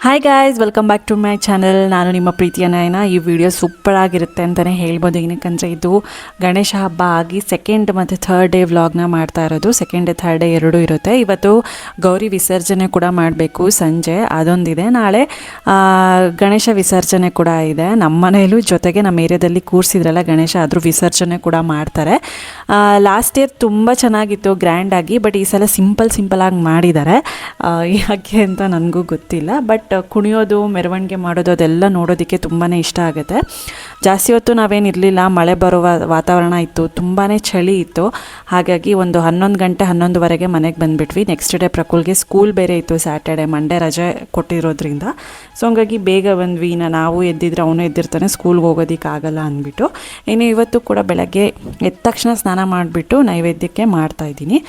Hi guys, welcome back to my channel. ನಾನು ನಿಮ್ಮ ಪ್ರೀತಿಯ ನಯನ. ಈ ವಿಡಿಯೋ ಸೂಪರ್ ಆಗಿರುತ್ತೆ ಅಂತಲೇ ಹೇಳ್ಬೋದು. ಏನಕ್ಕಂದರೆ ಇದು ಗಣೇಶ ಹಬ್ಬ ಆಗಿ ಸೆಕೆಂಡ್ ಮತ್ತು ಥರ್ಡ್ ಡೇ ವ್ಲಾಗ್ನ ಮಾಡ್ತಾ ಇರೋದು. ಸೆಕೆಂಡ್ ಡೇ ಥರ್ಡ್ ಡೇ ಎರಡೂ ಇರುತ್ತೆ. ಇವತ್ತು ಗೌರಿ ವಿಸರ್ಜನೆ ಕೂಡ ಮಾಡಬೇಕು ಸಂಜೆ, ಅದೊಂದಿದೆ. ನಾಳೆ ಗಣೇಶ ವಿಸರ್ಜನೆ ಕೂಡ ಇದೆ. ನಮ್ಮ ಮನೆಯಲ್ಲೂ ಜೊತೆಗೆ ನಮ್ಮ ಏರಿಯಾದಲ್ಲಿ ಕೂರಿಸಿದ್ರಲ್ಲ ಗಣೇಶ, ಅದ್ರ ವಿಸರ್ಜನೆ ಕೂಡ ಮಾಡ್ತಾರೆ. ಲಾಸ್ಟ್ ಇಯರ್ ತುಂಬ ಚೆನ್ನಾಗಿತ್ತು ಗ್ರ್ಯಾಂಡಾಗಿ, ಬಟ್ ಈ ಸಲ ಸಿಂಪಲಾಗಿ ಮಾಡಿದ್ದಾರೆ. ಯಾಕೆ ಅಂತ ನನಗೂ ಗೊತ್ತಿಲ್ಲ. ಬಟ್ ಕುಣಿಯೋದು, ಮೆರವಣಿಗೆ ಮಾಡೋದು ಅದೆಲ್ಲ ನೋಡೋದಕ್ಕೆ ತುಂಬಾ ಇಷ್ಟ ಆಗುತ್ತೆ. ಜಾಸ್ತಿ ಹೊತ್ತು ನಾವೇನಿರಲಿಲ್ಲ, ಮಳೆ ಬರುವ ವಾತಾವರಣ ಇತ್ತು, ತುಂಬಾ ಚಳಿ ಇತ್ತು. ಹಾಗಾಗಿ ಒಂದು 11 ಗಂಟೆ 11:15 ಮನೆಗೆ ಬಂದುಬಿಟ್ವಿ. ನೆಕ್ಸ್ಟ್ ಡೇ ಪ್ರಕುಲ್ಗೆ ಸ್ಕೂಲ್ ಬೇರೆ ಇತ್ತು, ಸ್ಯಾಟರ್ಡೆ ಮಂಡೇ ರಜೆ ಕೊಟ್ಟಿರೋದ್ರಿಂದ. ಸೊ ಹಂಗಾಗಿ ಬೇಗ ಬಂದ್ವಿ. ನಾವು ಎದ್ದಿದ್ರೆ ಅವನು ಎದ್ದಿರ್ತಾನೆ, ಸ್ಕೂಲ್ಗೆ ಹೋಗೋದಕ್ಕಾಗಲ್ಲ ಅಂದ್ಬಿಟ್ಟು. ಇನ್ನು ಇವತ್ತು ಕೂಡ ಬೆಳಗ್ಗೆ ಎದ್ದ ತಕ್ಷಣ ಸ್ನಾನ ಮಾಡಿಬಿಟ್ಟು ನೈವೇದ್ಯಕ್ಕೆ ಮಾಡ್ತಾಯಿದ್ದೀನಿ.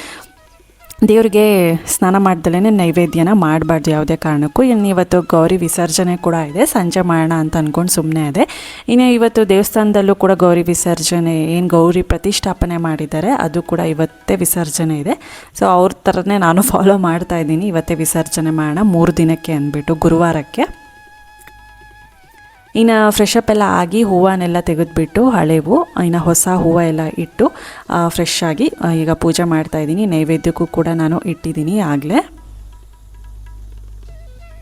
ದೇವ್ರಿಗೆ ಸ್ನಾನ ಮಾಡ್ದಲೇ ನೈವೇದ್ಯನ ಮಾಡಬಾರ್ದು ಯಾವುದೇ ಕಾರಣಕ್ಕೂ. ಇನ್ನು ಇವತ್ತು ಗೌರಿ ವಿಸರ್ಜನೆ ಕೂಡ ಇದೆ, ಸಂಜೆ ಮಾಡೋಣ ಅಂತ ಅಂದ್ಕೊಂಡು ಸುಮ್ಮನೆ ಇದೆ. ಇನ್ನು ಇವತ್ತು ದೇವಸ್ಥಾನದಲ್ಲೂ ಕೂಡ ಗೌರಿ ವಿಸರ್ಜನೆ, ಏನು ಗೌರಿ ಪ್ರತಿಷ್ಠಾಪನೆ ಮಾಡಿದ್ದಾರೆ ಅದು ಕೂಡ ಇವತ್ತೇ ವಿಸರ್ಜನೆ ಇದೆ. ಸೊ ಅವ್ರ ಥರನೇ ನಾನು ಫಾಲೋ ಮಾಡ್ತಾಯಿದ್ದೀನಿ. ಇವತ್ತೇ ವಿಸರ್ಜನೆ ಮಾಡೋಣ 3 ದಿನಕ್ಕೆ ಅಂದ್ಬಿಟ್ಟು, ಗುರುವಾರಕ್ಕೆ. ಇನ್ನು ಫ್ರೆಶಪ್ ಎಲ್ಲ ಆಗಿ ಹೂವನ್ನೆಲ್ಲ ತೆಗೆದುಬಿಟ್ಟು ಹಳೆವು, ಇನ್ನು ಹೊಸ ಹೂವು ಎಲ್ಲ ಇಟ್ಟು ಫ್ರೆಶ್ ಆಗಿ ಈಗ ಪೂಜೆ ಮಾಡ್ತಾಯಿದ್ದೀನಿ. ನೈವೇದ್ಯಕ್ಕೂ ಕೂಡ ನಾನು ಇಟ್ಟಿದ್ದೀನಿ ಆಗಲೇ.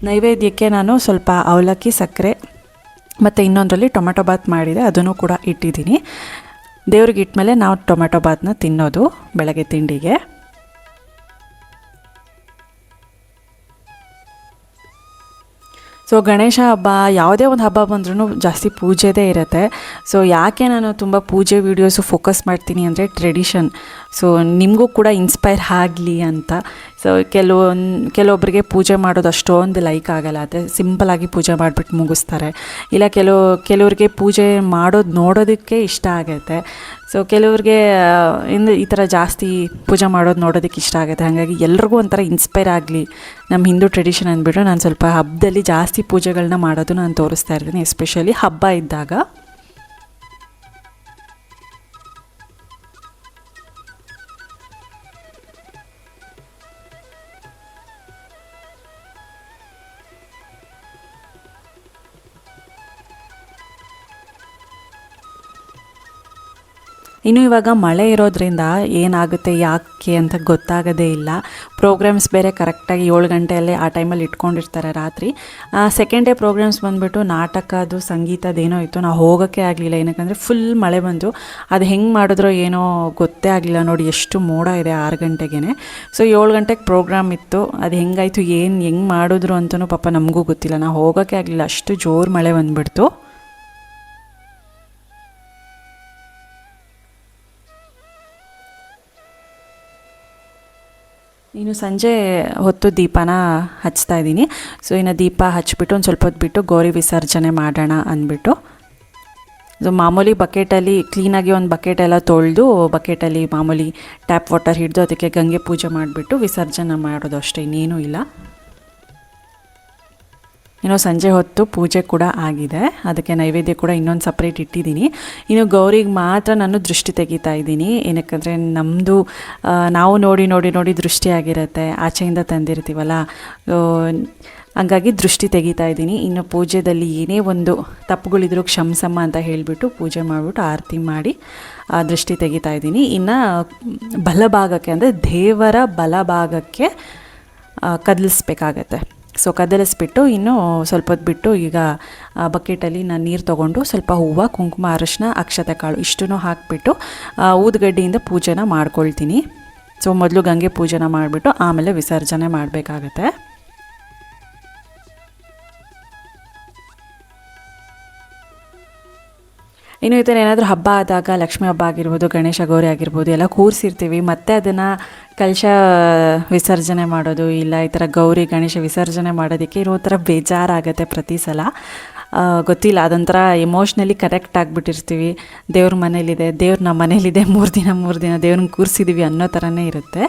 ನೈವೇದ್ಯಕ್ಕೆ ನಾನು ಸ್ವಲ್ಪ ಅವಲಕ್ಕಿ, ಸಕ್ಕರೆ ಮತ್ತು ಇನ್ನೊಂದರಲ್ಲಿ ಟೊಮೆಟೊ ಬಾತ್ ಮಾಡಿದೆ, ಅದನ್ನು ಕೂಡ ಇಟ್ಟಿದ್ದೀನಿ. ದೇವ್ರಿಗೆ ಇಟ್ಮೇಲೆ ನಾವು ಟೊಮೆಟೊ ಬಾತ್ನ ತಿನ್ನೋದು ಬೆಳಗ್ಗೆ ತಿಂಡಿಗೆ. ಸೊ ಗಣೇಶ ಹಬ್ಬ, ಯಾವುದೇ ಒಂದು ಹಬ್ಬ ಬಂದ್ರೂ ಜಾಸ್ತಿ ಪೂಜೆದೇ ಇರುತ್ತೆ. ಸೊ ಯಾಕೆ ನಾನು ತುಂಬ ಪೂಜೆ ವೀಡಿಯೋಸು ಫೋಕಸ್ ಮಾಡ್ತೀನಿ ಅಂದರೆ ಟ್ರೆಡಿಷನ್. ಸೊ ನಿಮಗೂ ಕೂಡ ಇನ್ಸ್ಪೈರ್ ಆಗಲಿ ಅಂತ. ಸೊ ಕೆಲವೊಬ್ಬರಿಗೆ ಪೂಜೆ ಮಾಡೋದು ಅಷ್ಟೊಂದು ಲೈಕ್ ಆಗೋಲ್ಲ, ಅದೇ ಸಿಂಪಲಾಗಿ ಪೂಜೆ ಮಾಡಿಬಿಟ್ಟು ಮುಗಿಸ್ತಾರೆ. ಇಲ್ಲ ಕೆಲವ್ರಿಗೆ ಪೂಜೆ ಮಾಡೋದು ನೋಡೋದಕ್ಕೆ ಇಷ್ಟ ಆಗುತ್ತೆ. ಸೊ ಕೆಲವ್ರಿಗೆ ಈ ಥರ ಜಾಸ್ತಿ ಪೂಜೆ ಮಾಡೋದು ನೋಡೋದಕ್ಕೆ ಇಷ್ಟ ಆಗುತ್ತೆ. ಹಾಗಾಗಿ ಎಲ್ರಿಗೂ ಒಂಥರ ಇನ್ಸ್ಪೈರ್ ಆಗಲಿ ನಮ್ಮ ಹಿಂದೂ ಟ್ರೆಡಿಷನ್ ಅಂದ್ಬಿಟ್ಟು ನಾನು ಸ್ವಲ್ಪ ಹಬ್ಬದಲ್ಲಿ ಜಾಸ್ತಿ ಪೂಜೆಗಳನ್ನ ಮಾಡೋದು ನಾನು ತೋರಿಸ್ತಾ ಇರ್ತೀನಿ, ಎಸ್ಪೆಷಲಿ ಹಬ್ಬ ಇದ್ದಾಗ. ಇನ್ನು ಇವಾಗ ಮಳೆ ಇರೋದ್ರಿಂದ ಏನಾಗುತ್ತೆ ಯಾಕೆ ಅಂತ ಗೊತ್ತಾಗೋದೇ ಇಲ್ಲ. ಪ್ರೋಗ್ರಾಮ್ಸ್ ಬೇರೆ ಕರೆಕ್ಟಾಗಿ 7 ಗಂಟೆಯಲ್ಲೇ ಆ ಟೈಮಲ್ಲಿ ಇಟ್ಕೊಂಡಿರ್ತಾರೆ ರಾತ್ರಿ. ಸೆಕೆಂಡ್ ಡೇ ಪ್ರೋಗ್ರಾಮ್ಸ್ ಬಂದುಬಿಟ್ಟು ನಾಟಕದ್ದು, ಸಂಗೀತದ್ದೇನೋ ಇತ್ತು, ನಾವು ಹೋಗೋಕ್ಕೆ ಆಗಲಿಲ್ಲ. ಏನಕ್ಕಂದರೆ ಫುಲ್ ಮಳೆ ಬಂದು ಅದು ಹೆಂಗೆ ಮಾಡಿದ್ರೋ ಏನೋ ಗೊತ್ತೇ ಆಗಲಿಲ್ಲ. ನೋಡಿ ಎಷ್ಟು ಮೋಡ ಇದೆ 6 ಗಂಟೆಗೆ. ಸೊ 7 ಗಂಟೆಗೆ ಪ್ರೋಗ್ರಾಮ್ ಇತ್ತು, ಅದು ಹೆಂಗಾಯಿತು ಹೆಂಗೆ ಮಾಡಿದ್ರು ಅಂತಲೂ ಪಾಪ ನಮಗೂ ಗೊತ್ತಿಲ್ಲ. ನಾವು ಹೋಗೋಕ್ಕೆ ಆಗಲಿಲ್ಲ, ಅಷ್ಟು ಜೋರು ಮಳೆ ಬಂದುಬಿಡ್ತು. ಇನ್ನು ಸಂಜೆ ಹೊತ್ತು ದೀಪನ ಹಚ್ತಾ ಇದ್ದೀನಿ. ಸೊ ಇನ್ನು ದೀಪ ಹಚ್ಬಿಟ್ಟು ಒಂದು ಸ್ವಲ್ಪ ಹೊತ್ತು ಬಿಟ್ಟು ಗೌರಿ ವಿಸರ್ಜನೆ ಮಾಡೋಣ ಅಂದ್ಬಿಟ್ಟು. ಸೊ ಮಾಮೂಲಿ ಬಕೆಟಲ್ಲಿ ಕ್ಲೀನಾಗಿ ಒಂದು ಬಕೆಟೆಲ್ಲ ತೊಳೆದು, ಬಕೆಟಲ್ಲಿ ಮಾಮೂಲಿ ಟ್ಯಾಪ್ ವಾಟರ್ ಹಿಡಿದು ಅದಕ್ಕೆ ಗಂಗೆ ಪೂಜೆ ಮಾಡಿಬಿಟ್ಟು ವಿಸರ್ಜನೆ ಮಾಡೋದು ಅಷ್ಟೇ, ಇನ್ನೇನೂ ಇಲ್ಲ. ಇನ್ನು ಸಂಜೆ ಹೊತ್ತು ಪೂಜೆ ಕೂಡ ಆಗಿದೆ, ಅದಕ್ಕೆ ನೈವೇದ್ಯ ಕೂಡ ಇನ್ನೊಂದು ಸಪ್ರೇಟ್ ಇಟ್ಟಿದ್ದೀನಿ. ಇನ್ನು ಗೌರಿಗೆ ಮಾತ್ರ ನಾನು ದೃಷ್ಟಿ ತೆಗಿತಾ ಇದ್ದೀನಿ. ಏನಕ್ಕಂದರೆ ನಮ್ಮದು ನಾವು ನೋಡಿ ದೃಷ್ಟಿ ಆಗಿರುತ್ತೆ, ಆಚೆಯಿಂದ ತಂದಿರ್ತೀವಲ್ಲ, ಹಂಗಾಗಿ ದೃಷ್ಟಿ ತೆಗಿತಾ ಇದ್ದೀನಿ. ಇನ್ನು ಪೂಜೆಯಲ್ಲಿ ಏನೇ ಒಂದು ತಪ್ಪುಗಳಿದ್ರು ಕ್ಷಮಿಸಮ್ಮ ಅಂತ ಹೇಳಿಬಿಟ್ಟು ಪೂಜೆ ಮಾಡಿಬಿಟ್ಟು ಆರತಿ ಮಾಡಿ ದೃಷ್ಟಿ ತೆಗಿತಾ ಇದ್ದೀನಿ. ಇನ್ನು ಬಲಭಾಗಕ್ಕೆ ಅಂದರೆ ದೇವರ ಬಲಭಾಗಕ್ಕೆ ಕದಲಿಸ್ಬೇಕಾಗತ್ತೆ. ಸೊ ಕದಲಿಸ್ಬಿಟ್ಟು ಇನ್ನು ಸ್ವಲ್ಪ ಹೊತ್ತು ಬಿಟ್ಟು ಈಗ ಬಕೆಟಲ್ಲಿ ನಾನು ನೀರು ತೊಗೊಂಡು ಸ್ವಲ್ಪ ಹೂವು, ಕುಂಕುಮ, ಅರಿಶಿನ, ಅಕ್ಷತೆ ಕಾಳು ಇಷ್ಟನ್ನು ಹಾಕಿಬಿಟ್ಟು ಊದುಗಡ್ಡಿಯಿಂದ ಪೂಜೆನ ಮಾಡ್ಕೊಳ್ತೀನಿ. ಸೊ ಮೊದಲು ಗಂಗೆ ಪೂಜೆನ ಮಾಡಿಬಿಟ್ಟು ಆಮೇಲೆ ವಿಸರ್ಜನೆ ಮಾಡಬೇಕಾಗತ್ತೆ. ಇನ್ನು ಈ ಥರ ಏನಾದರೂ ಹಬ್ಬ ಆದಾಗ, ಲಕ್ಷ್ಮೀ ಹಬ್ಬ ಆಗಿರ್ಬೋದು, ಗಣೇಶ ಗೌರಿ ಆಗಿರ್ಬೋದು, ಎಲ್ಲ ಕೂರಿಸಿರ್ತೀವಿ. ಮತ್ತು ಅದನ್ನು ಕಲಶ ವಿಸರ್ಜನೆ ಮಾಡೋದು, ಇಲ್ಲ ಈ ಥರ ಗೌರಿ ಗಣೇಶ ವಿಸರ್ಜನೆ ಮಾಡೋದಕ್ಕೆ ಇರೋ ಥರ ಬೇಜಾರಾಗುತ್ತೆ ಪ್ರತಿ ಸಲ. ಗೊತ್ತಿಲ್ಲ, ಅದೊಂಥರ ಎಮೋಷ್ನಲಿ ಕನೆಕ್ಟ್ ಆಗಿಬಿಟ್ಟಿರ್ತೀವಿ. ದೇವ್ರ ಮನೇಲಿದೆ, ದೇವ್ರು ನಮ್ಮ ಮನೇಲಿದೆ, 3 ದಿನ ದೇವ್ರನ್ನ ಕೂರಿಸಿದ್ದೀವಿ ಅನ್ನೋ ಥರನೇ ಇರುತ್ತೆ.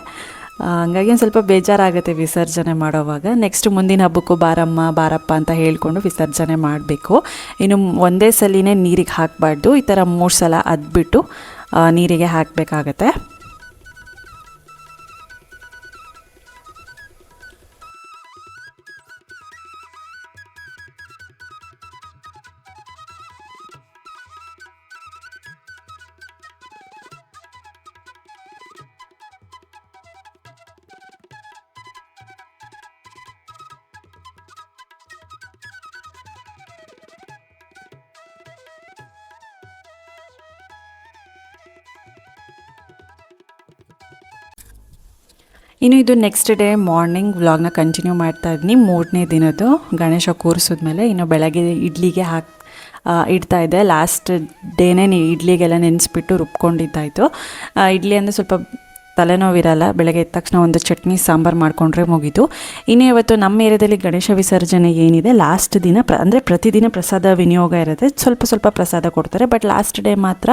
ಹಂಗಾಗಿ ಒಂದು ಸ್ವಲ್ಪ ಬೇಜಾರಾಗುತ್ತೆ ವಿಸರ್ಜನೆ ಮಾಡೋವಾಗ. ನೆಕ್ಸ್ಟ್ ಮುಂದಿನ ಹಬ್ಬಕ್ಕೂ ಬಾರಮ್ಮ ಬಾರಪ್ಪ ಅಂತ ಹೇಳಿಕೊಂಡು ವಿಸರ್ಜನೆ ಮಾಡಬೇಕು. ಇನ್ನು ಒಂದೇ ಸಲಿನೇ ನೀರಿಗೆ ಹಾಕಬಾರ್ದು, ಈ ಥರ 3 ಸಲ ಅದ್ಬಿಟ್ಟು ನೀರಿಗೆ ಹಾಕಬೇಕಾಗತ್ತೆ. ಇನ್ನು ಇದು ನೆಕ್ಸ್ಟ್ ಡೇ ಮಾರ್ನಿಂಗ್ ವ್ಲಾಗ್ನ ಕಂಟಿನ್ಯೂ ಮಾಡ್ತಾ ಇದ್ದೀನಿ. 3ನೇ ದಿನದ್ದು ಗಣೇಶ ಕೂರಿಸಿದ್ಮೇಲೆ ಇನ್ನು ಬೆಳಗ್ಗೆ ಇಡ್ಲಿಗೆ ಇಡ್ತಾ ಇದ್ದೆ. ಲಾಸ್ಟ್ ಡೇನೇ ಇಡ್ಲಿಗೆಲ್ಲ ನೆನೆಸ್ಬಿಟ್ಟು ರುಬ್ಕೊಂಡಿದ್ದಾಯಿತು. ಇಡ್ಲಿ ಅಂದರೆ ಸ್ವಲ್ಪ ತಲೆನೋವಿರಲ್ಲ, ಬೆಳಗ್ಗೆ ಎದ್ದ ತಕ್ಷಣ ಒಂದು ಚಟ್ನಿ ಸಾಂಬಾರು ಮಾಡಿಕೊಂಡ್ರೆ ಮುಗೀತು. ಇನ್ನು ಇವತ್ತು ನಮ್ಮ ಏರಿಯಾದಲ್ಲಿ ಗಣೇಶ ವಿಸರ್ಜನೆ ಏನಿದೆ ಲಾಸ್ಟ್ ದಿನ ಅಂದರೆ ಪ್ರತಿದಿನ ಪ್ರಸಾದ ವಿನಿಯೋಗ ಇರುತ್ತೆ, ಸ್ವಲ್ಪ ಸ್ವಲ್ಪ ಪ್ರಸಾದ ಕೊಡ್ತಾರೆ. ಬಟ್ ಲಾಸ್ಟ್ ಡೇ ಮಾತ್ರ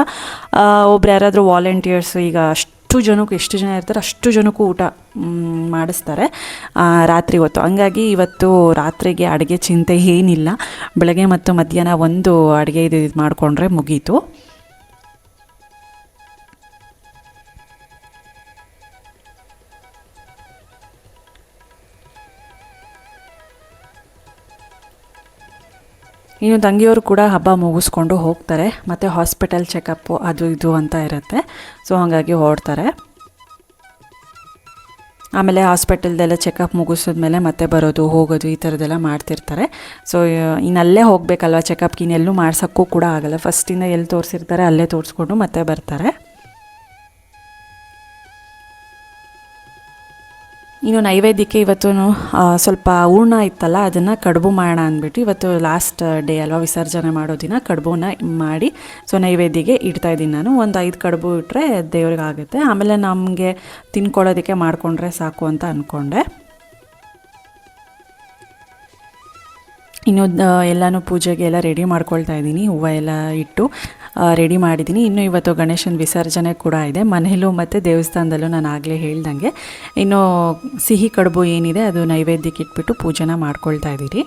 ಒಬ್ರು ಯಾರಾದರೂ ವಾಲಂಟಿಯರ್ಸ್, ಈಗ ಅಷ್ಟು ಜನಕ್ಕೂ ಎಷ್ಟು ಜನ ಇರ್ತಾರೆ ಅಷ್ಟು ಜನಕ್ಕೂ ಊಟ ಮಾಡಿಸ್ತಾರೆ ರಾತ್ರಿ ಹೊತ್ತು. ಹಂಗಾಗಿ ಇವತ್ತು ರಾತ್ರಿಗೆ ಅಡುಗೆ ಚಿಂತೆ ಏನಿಲ್ಲ, ಬೆಳಗ್ಗೆ ಮತ್ತು ಮಧ್ಯಾಹ್ನ ಒಂದು ಅಡುಗೆ ಇದು ಮಾಡಿಕೊಂಡ್ರೆ ಮುಗೀತು. ಇನ್ನು ತಂಗಿಯವರು ಕೂಡ ಹಬ್ಬ ಮುಗಿಸ್ಕೊಂಡು ಹೋಗ್ತಾರೆ, ಮತ್ತು ಹಾಸ್ಪಿಟಲ್ ಚೆಕಪ್ಪು ಅದು ಇದು ಅಂತ ಇರುತ್ತೆ. ಸೊ ಹಾಗಾಗಿ ಹೊರಡ್ತಾರೆ. ಆಮೇಲೆ ಹಾಸ್ಪಿಟಲ್ದೆಲ್ಲ ಚೆಕಪ್ ಮುಗಿಸಿದ್ಮೇಲೆ ಮತ್ತೆ ಬರೋದು ಹೋಗೋದು ಈ ಥರದ್ದೆಲ್ಲ ಮಾಡ್ತಿರ್ತಾರೆ. ಸೊ ಇನ್ನಲ್ಲೇ ಹೋಗಬೇಕಲ್ವ ಚೆಕಪ್ಗೆ, ಇನ್ನೆಲ್ಲೂ ಮಾಡ್ಸೋಕ್ಕೂ ಕೂಡ ಆಗೋಲ್ಲ. ಫಸ್ಟಿಂದ ಎಲ್ಲಿ ತೋರಿಸಿರ್ತಾರೆ ಅಲ್ಲೇ ತೋರಿಸ್ಕೊಂಡು ಮತ್ತೆ ಬರ್ತಾರೆ. ಇನ್ನು ನೈವೇದ್ಯಕ್ಕೆ ಇವತ್ತು ಸ್ವಲ್ಪ ಹೂರ್ಣ ಇತ್ತಲ್ಲ, ಅದನ್ನು ಕಡುಬು ಮಾಡೋಣ ಅಂದ್ಬಿಟ್ಟು ಇವತ್ತು ಲಾಸ್ಟ್ ಡೇ ಅಲ್ವಾ ವಿಸರ್ಜನೆ ಮಾಡೋ ದಿನ ಕಡುಬುನ ಮಾಡಿ ಸೊ ನೈವೇದ್ಯಕ್ಕೆ ಇಡ್ತಾಯಿದ್ದೀನಿ ನಾನು. ಒಂದು 5 ಕಡುಬು ಇಟ್ಟರೆ ದೇವ್ರಿಗೆ ಆಗುತ್ತೆ. ಆಮೇಲೆ ನಮಗೆ ತಿನ್ಕೊಳ್ಳೋದಕ್ಕೆ ಮಾಡಿಕೊಂಡ್ರೆ ಸಾಕು ಅಂತ ಅಂದ್ಕೊಂಡೆ. ಇನ್ನು ಎಲ್ಲನೂ ಪೂಜೆಗೆ ಎಲ್ಲ ರೆಡಿ ಮಾಡ್ಕೊಳ್ತಾ ಇದ್ದೀನಿ, ಹೂವು ಎಲ್ಲ ಇಟ್ಟು ರೆಡಿ ಮಾಡಿದ್ದೀನಿ. ಇನ್ನು ಇವತ್ತು ಗಣೇಶನ ವಿಸರ್ಜನೆ ಕೂಡ ಇದೆ ಮನೆಯಲ್ಲೂ ಮತ್ತು ದೇವಸ್ಥಾನದಲ್ಲೂ. ನಾನು ಆಗಲೇ ಹೇಳ್ದಂಗೆ ಇನ್ನು ಸಿಹಿ ಕಡುಬು ಏನಿದೆ ಅದು ನೈವೇದ್ಯಕ್ಕೆ ಇಟ್ಬಿಟ್ಟು ಪೂಜೆನ ಮಾಡ್ಕೊಳ್ತಾ ಇದ್ದೀರಿ.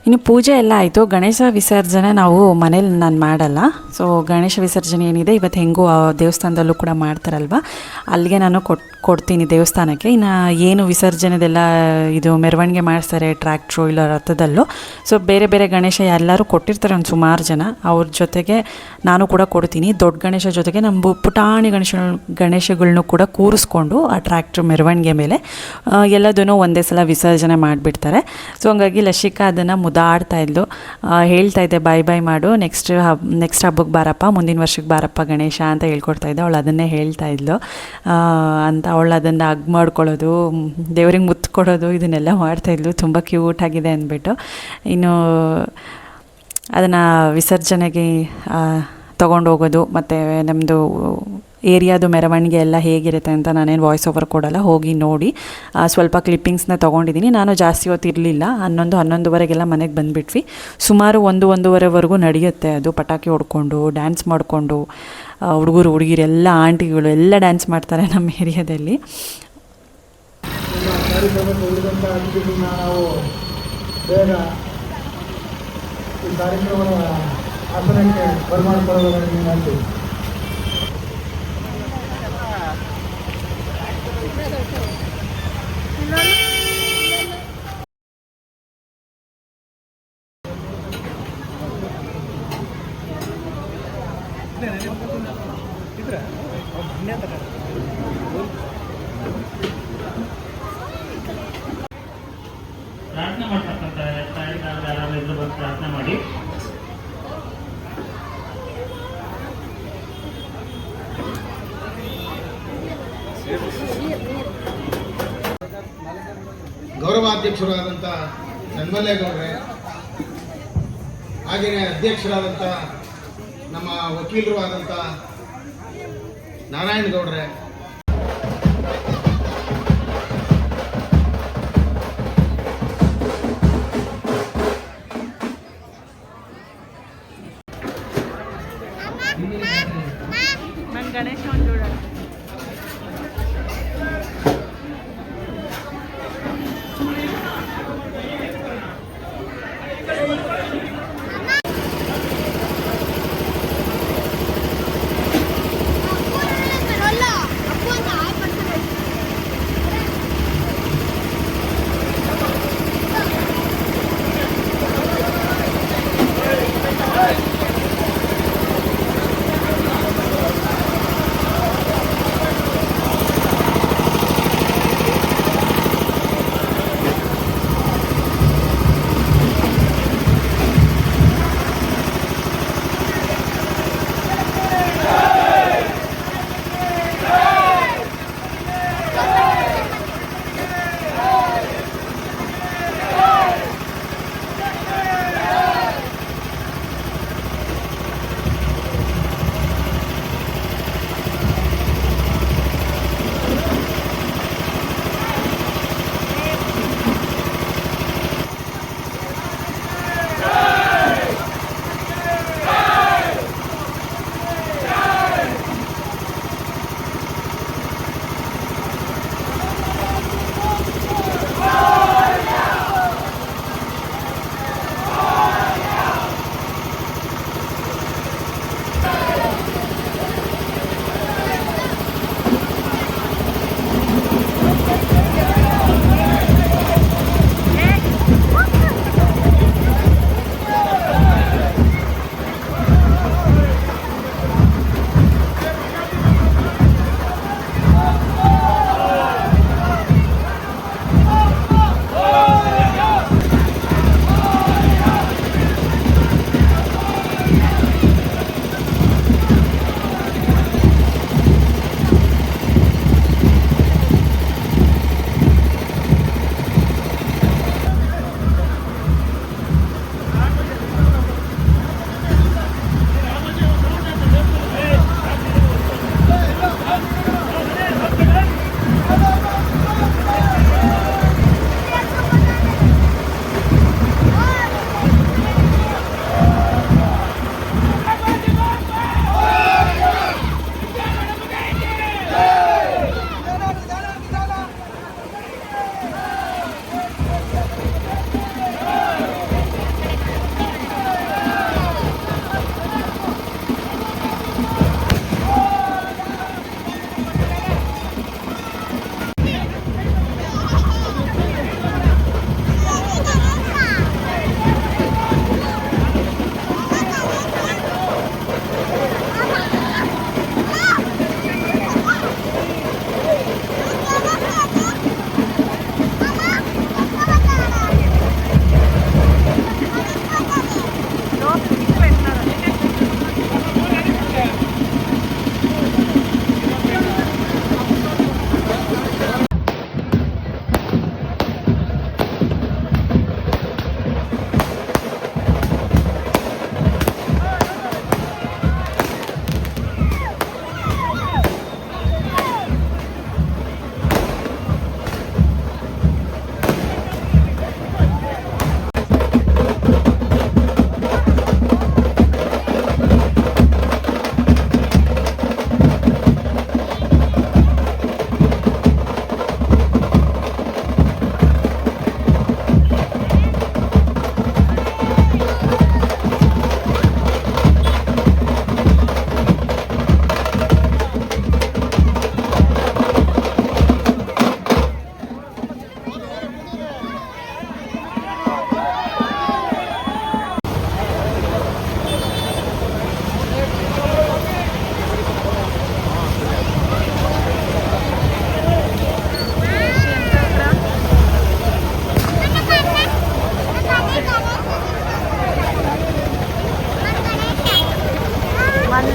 ಇನ್ನು ಪೂಜೆ ಎಲ್ಲ ಆಯಿತು. ಗಣೇಶ ವಿಸರ್ಜನೆ ನಾವು ಮನೇಲಿ ನಾನು ಮಾಡಲ್ಲ. ಸೊ ಗಣೇಶ ವಿಸರ್ಜನೆ ಏನಿದೆ ಇವತ್ತು ಹೆಂಗೂ ದೇವಸ್ಥಾನದಲ್ಲೂ ಕೂಡ ಮಾಡ್ತಾರಲ್ವ, ಅಲ್ಲಿಗೆ ನಾನು ಕೊಡ್ತೀನಿ ದೇವಸ್ಥಾನಕ್ಕೆ. ಇನ್ನು ಏನು ವಿಸರ್ಜನೆದೆಲ್ಲ ಇದು ಮೆರವಣಿಗೆ ಮಾಡಿಸ್ತಾರೆ ಟ್ರ್ಯಾಕ್ಟ್ರು ಇಲ್ಲ ರಥದಲ್ಲೂ, ಸೊ ಬೇರೆ ಬೇರೆ ಗಣೇಶ ಎಲ್ಲರೂ ಕೊಟ್ಟಿರ್ತಾರೆ ಒಂದು ಸುಮಾರು ಜನ, ಅವ್ರ ಜೊತೆಗೆ ನಾನು ಕೂಡ ಕೊಡ್ತೀನಿ. ದೊಡ್ಡ ಗಣೇಶ ಜೊತೆಗೆ ನಮ್ಮ ಪುಟಾಣಿ ಗಣೇಶಗಳನ್ನೂ ಕೂಡ ಕೂರಿಸ್ಕೊಂಡು ಆ ಟ್ರ್ಯಾಕ್ಟ್ರ್ ಮೆರವಣಿಗೆ ಮೇಲೆ ಎಲ್ಲದೂ ಒಂದೇ ಸಲ ವಿಸರ್ಜನೆ ಮಾಡಿಬಿಡ್ತಾರೆ. ಸೊ ಹಂಗಾಗಿ ಲಶಿಕಾ ಅದನ್ನು ಮುದಾಡ್ತಾ ಇದ್ಲು, ಹೇಳ್ತಾ ಇದ್ದೆ ಬಾಯ್ ಬಾಯ್ ಮಾಡು, ನೆಕ್ಸ್ಟ್ ಹಬ್ಬಕ್ಕೆ ಬಾರಪ್ಪ, ಮುಂದಿನ ವರ್ಷಕ್ಕೆ ಬಾರಪ್ಪ ಗಣೇಶ ಅಂತ ಹೇಳ್ಕೊಡ್ತಾ ಇದ್ದೆ. ಅವಳು ಅದನ್ನೇ ಹೇಳ್ತಾ ಇದ್ಲು ಅಂತ. ಅವಳು ಅದನ್ನು ಹಗ್ ಮಾಡ್ಕೊಳ್ಳೋದು, ದೇವ್ರಿಗೆ ಮುತ್ತು ಕೊಡೋದು ಇದನ್ನೆಲ್ಲ ಮಾಡ್ತಾಯಿದ್ಲು, ತುಂಬ ಕ್ಯೂಟಾಗಿದೆ ಅಂದ್ಬಿಟ್ಟು. ಇನ್ನು ಅದನ್ನು ವಿಸರ್ಜನೆಗೆ ತೊಗೊಂಡು ಹೋಗೋದು ಮತ್ತು ನಮ್ಮದು ಏರಿಯಾದು ಮೆರವಣಿಗೆ ಎಲ್ಲ ಹೇಗಿರುತ್ತೆ ಅಂತ ನಾನೇನು ವಾಯ್ಸ್ ಓವರ್ ಕೊಡಲ್ಲ, ಹೋಗಿ ನೋಡಿ ಸ್ವಲ್ಪ ಕ್ಲಿಪ್ಪಿಂಗ್ಸ್ನ ತೊಗೊಂಡಿದ್ದೀನಿ. ನಾನು ಜಾಸ್ತಿ ಹೊತ್ತು ಇರಲಿಲ್ಲ, 11-11:30 ಮನೆಗೆ ಬಂದುಬಿಟ್ವಿ. ಸುಮಾರು 1-1:30ವರೆಗೂ ನಡೆಯುತ್ತೆ ಅದು. ಪಟಾಕಿ ಹೊಡ್ಕೊಂಡು ಡ್ಯಾನ್ಸ್ ಮಾಡಿಕೊಂಡು ಹುಡುಗರು ಹುಡುಗಿರು ಎಲ್ಲ ಆಂಟಿಗಳು ಎಲ್ಲ ಡ್ಯಾನ್ಸ್ ಮಾಡ್ತಾರೆ ನಮ್ಮ ಏರಿಯಾದಲ್ಲಿ. ಪ್ರಾರ್ಥನೆ ಮಾಡ್ತಕ್ಕಂತಾರೆ, ಯಾರಾದ್ರೂ ಬಂದು ಪ್ರಾರ್ಥನೆ ಮಾಡಿ. ಗೌರವಾಧ್ಯಕ್ಷರಾದಂಥ ನನ್ಮಲ್ಲೇಗೌಡ್ರೆ, ಹಾಗೆಯೇ ಅಧ್ಯಕ್ಷರಾದಂಥ ನಮ್ಮ ವಕೀಲರು ಆದಂಥ ನಾರಾಯಣಗೌಡ್ರೆ, ಗಣೇಶ ಒಂದು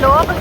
ಲೋಭ